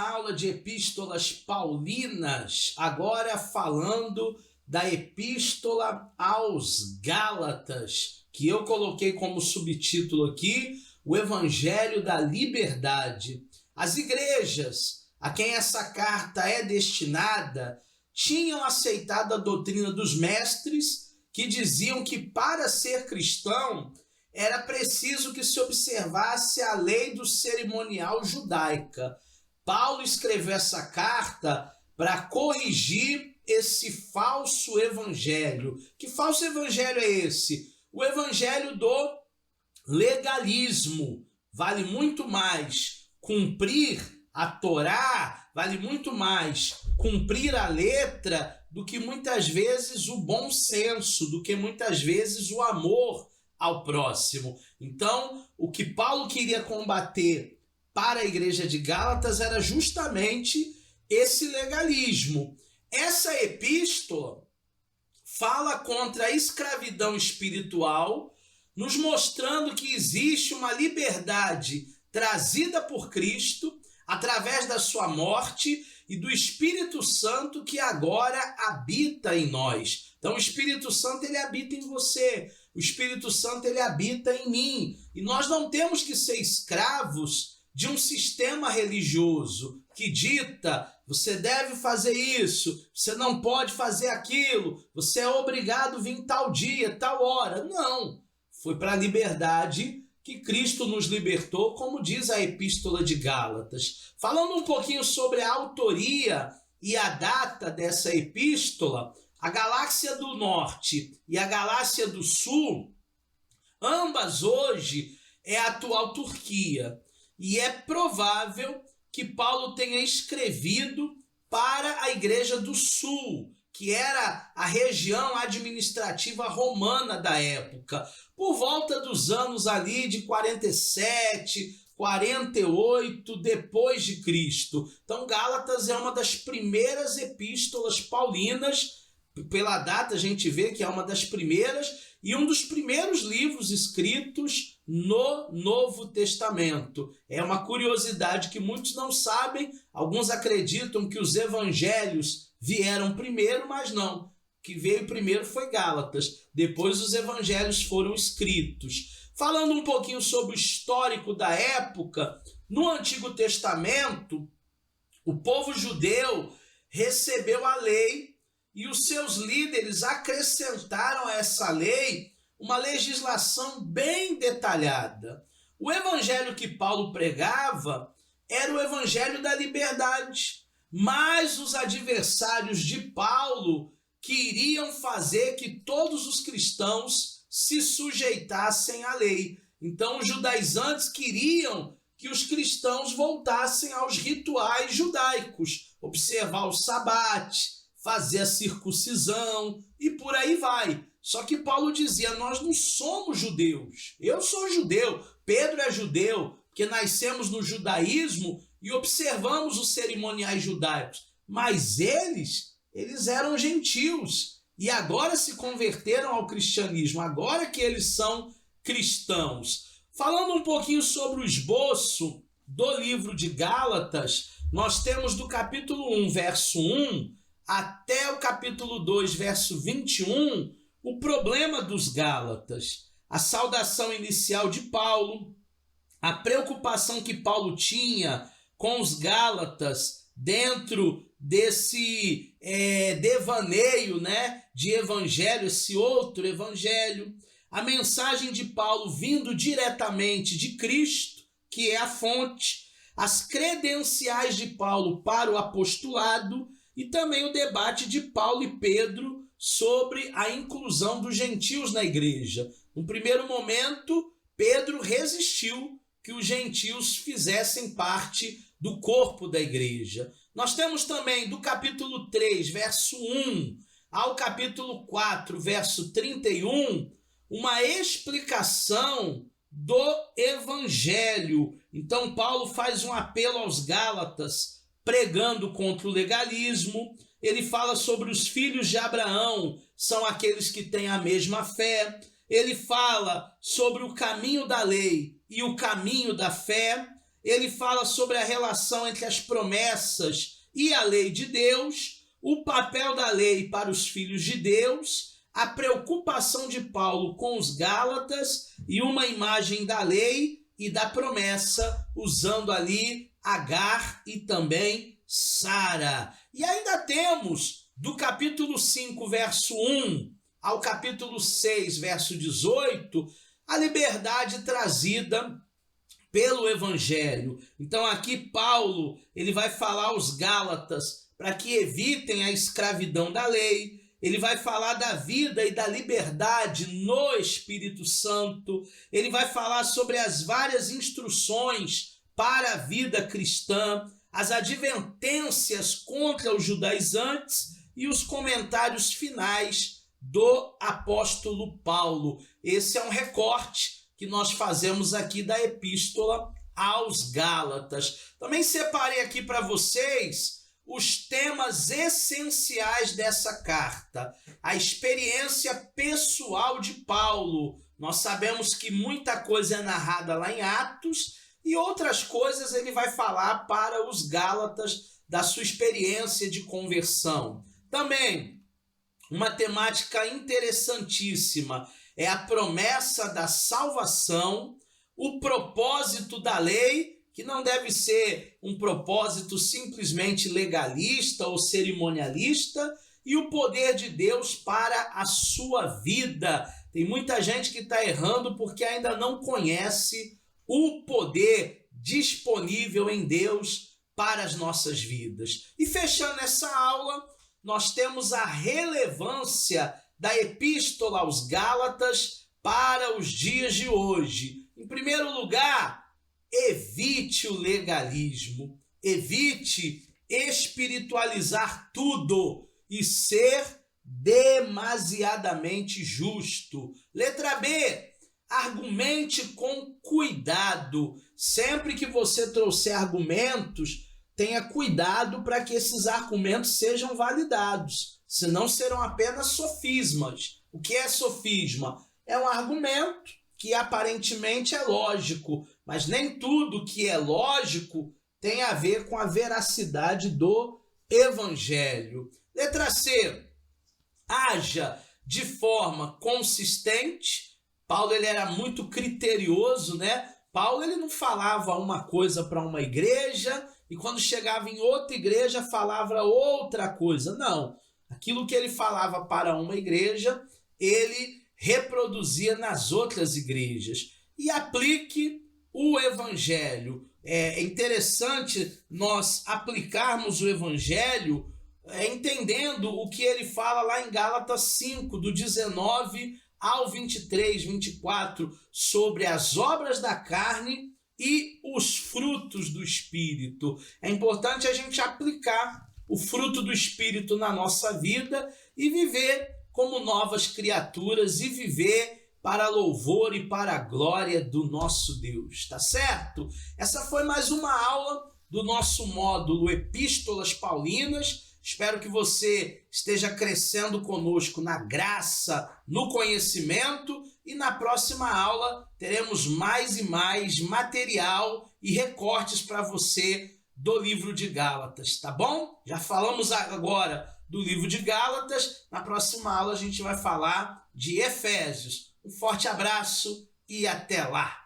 aula de epístolas paulinas, agora falando da epístola aos Gálatas, que eu coloquei como subtítulo aqui, o Evangelho da Liberdade. As igrejas a quem essa carta é destinada tinham aceitado a doutrina dos mestres que diziam que para ser cristão era preciso que se observasse a lei do cerimonial judaica. Paulo escreveu essa carta para corrigir esse falso evangelho. Que falso evangelho é esse? O evangelho do legalismo. Vale muito mais cumprir a Torá, vale muito mais cumprir a letra do que muitas vezes o bom senso, do que muitas vezes o amor ao próximo. Então, o que Paulo queria combater para a igreja de Gálatas era justamente esse legalismo. Essa epístola fala contra a escravidão espiritual, nos mostrando que existe uma liberdade trazida por Cristo através da sua morte e do Espírito Santo que agora habita em nós. Então o Espírito Santo ele habita em você, o Espírito Santo ele habita em mim. E nós não temos que ser escravos de um sistema religioso que dita, você deve fazer isso, você não pode fazer aquilo, você é obrigado a vir tal dia, tal hora. Não, foi para a liberdade que Cristo nos libertou, como diz a Epístola de Gálatas. Falando um pouquinho sobre a autoria e a data dessa epístola, a Galáxia do Norte e a Galáxia do Sul, ambas hoje é a atual Turquia. E é provável que Paulo tenha escrevido para a Igreja do Sul, que era a região administrativa romana da época, por volta dos anos ali de 47, 48 depois de Cristo. Então Gálatas é uma das primeiras epístolas paulinas, pela data a gente vê que é uma das primeiras e um dos primeiros livros escritos no Novo Testamento. É uma curiosidade que muitos não sabem, alguns acreditam que os evangelhos vieram primeiro, mas não. O que veio primeiro foi Gálatas, depois os evangelhos foram escritos. Falando um pouquinho sobre o histórico da época, no Antigo Testamento, o povo judeu recebeu a lei e os seus líderes acrescentaram a essa lei uma legislação bem detalhada. O evangelho que Paulo pregava era o evangelho da liberdade, mas os adversários de Paulo queriam fazer que todos os cristãos se sujeitassem à lei. Então os judaizantes queriam que os cristãos voltassem aos rituais judaicos, observar o sabate, fazer a circuncisão e por aí vai. Só que Paulo dizia, nós não somos judeus. Eu sou judeu, Pedro é judeu, porque nascemos no judaísmo e observamos os cerimoniais judaicos. Mas eles eram gentios e agora se converteram ao cristianismo, agora que eles são cristãos. Falando um pouquinho sobre o esboço do livro de Gálatas, nós temos do capítulo 1, verso 1, até o capítulo 2, verso 21, o problema dos Gálatas, a saudação inicial de Paulo, a preocupação que Paulo tinha com os Gálatas dentro desse devaneio, de evangelho, esse outro evangelho, a mensagem de Paulo vindo diretamente de Cristo, que é a fonte, as credenciais de Paulo para o apostolado e também o debate de Paulo e Pedro sobre a inclusão dos gentios na igreja. No primeiro momento, Pedro resistiu que os gentios fizessem parte do corpo da igreja. Nós temos também do capítulo 3, verso 1, ao capítulo 4, verso 31, uma explicação do evangelho. Então Paulo faz um apelo aos Gálatas, pregando contra o legalismo. Ele fala sobre os filhos de Abraão, são aqueles que têm a mesma fé. Ele fala sobre o caminho da lei e o caminho da fé. ele fala sobre a relação entre as promessas e a lei de Deus, o papel da lei para os filhos de Deus, a preocupação de Paulo com os Gálatas e uma imagem da lei e da promessa, usando ali Agar e também Sara. E ainda temos do capítulo 5, verso 1 ao capítulo 6, verso 18, a liberdade trazida pelo Evangelho. Então aqui Paulo ele vai falar aos Gálatas para que evitem a escravidão da lei. Ele vai falar da vida e da liberdade no Espírito Santo. Ele vai falar sobre as várias instruções para a vida cristã, as advertências contra os judaizantes e os comentários finais do apóstolo Paulo. Esse é um recorte que nós fazemos aqui da epístola aos Gálatas. Também separei aqui para vocês os temas essenciais dessa carta. A experiência pessoal de Paulo. Nós sabemos que muita coisa é narrada lá em Atos e outras coisas ele vai falar para os Gálatas da sua experiência de conversão. Também uma temática interessantíssima é a promessa da salvação, o propósito da lei, que não deve ser um propósito simplesmente legalista ou cerimonialista, e o poder de Deus para a sua vida. Tem muita gente que está errando porque ainda não conhece o poder disponível em Deus para as nossas vidas. E fechando essa aula, nós temos a relevância da epístola aos Gálatas para os dias de hoje. Em primeiro lugar, evite o legalismo, evite espiritualizar tudo e ser demasiadamente justo. Letra B, argumente com cuidado. Sempre que você trouxer argumentos, tenha cuidado para que esses argumentos sejam validados, senão serão apenas sofismas. O que é sofisma? É um argumento que aparentemente é lógico, mas nem tudo que é lógico tem a ver com a veracidade do Evangelho. Letra C, haja de forma consistente. Paulo ele era muito criterioso, né? Paulo ele não falava uma coisa para uma igreja e quando chegava em outra igreja falava outra coisa. Não, aquilo que ele falava para uma igreja, ele reproduzia nas outras igrejas. E aplique o Evangelho. É interessante nós aplicarmos o Evangelho entendendo o que ele fala lá em Gálatas 5, do 19 ao 23, 24, sobre as obras da carne e os frutos do Espírito. É importante a gente aplicar o fruto do Espírito na nossa vida e viver como novas criaturas e viver para louvor e para a glória do nosso Deus, tá certo? Essa foi mais uma aula do nosso módulo Epístolas Paulinas. Espero que você esteja crescendo conosco na graça, no conhecimento, e na próxima aula teremos mais e mais material e recortes para você do livro de Gálatas, tá bom? Já falamos agora do livro de Gálatas, na próxima aula a gente vai falar de Efésios. Um forte abraço e até lá!